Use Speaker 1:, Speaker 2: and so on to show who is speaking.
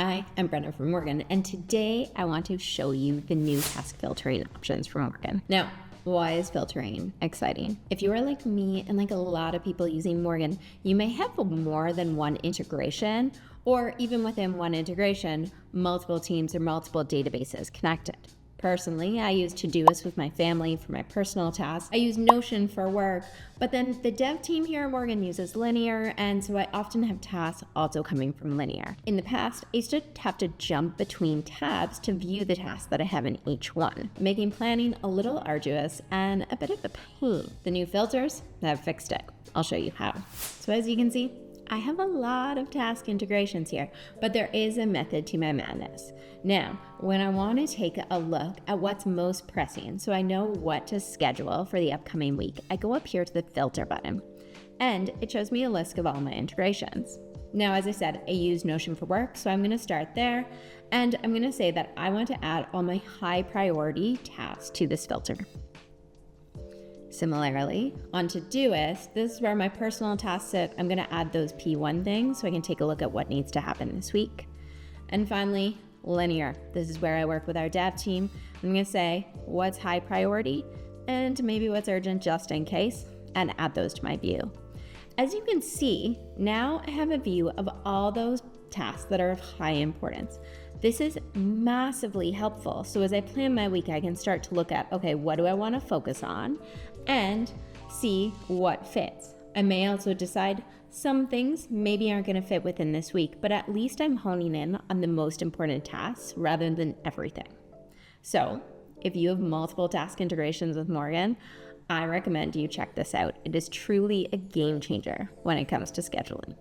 Speaker 1: Hi, I'm Brenna from Morgen, and today I want to show you the new task filtering options from Morgen. Now, why is filtering exciting? If you are like me and like a lot of people using Morgen, you may have more than one integration, or even within one integration, multiple teams or multiple databases connected. Personally, I use Todoist with my family for my personal tasks. I use Notion for work, but then the dev team here at Morgen uses Linear, and so I often have tasks also coming from Linear. In the past, I used to have to jump between tabs to view the tasks that I have in each one, making planning a little arduous and a bit of a pain. The new filters have fixed it. I'll show you how. So as you can see, I have a lot of task integrations here, but there is a method to my madness. Now, when I want to take a look at what's most pressing, so I know what to schedule for the upcoming week, I go up here to the filter button, and it shows me a list of all my integrations. Now, as I said, I use Notion for work, so I'm going to start there, and I'm going to say that I want to add all my high priority tasks to this filter. Similarly, on Todoist, this is where my personal tasks sit. I'm going to add those P1 things so I can take a look at what needs to happen this week. And finally, Linear. This is where I work with our dev team. I'm going to say what's high priority and maybe what's urgent just in case, and add those to my view. As you can see, now I have a view of all those tasks that are of high importance. This is massively helpful. So as I plan my week, I can start to look at, okay, what do I want to focus on and see what fits. I may also decide some things maybe aren't going to fit within this week, but at least I'm honing in on the most important tasks rather than everything. So if you have multiple task integrations with Morgen, I recommend you check this out. It is truly a game changer when it comes to scheduling.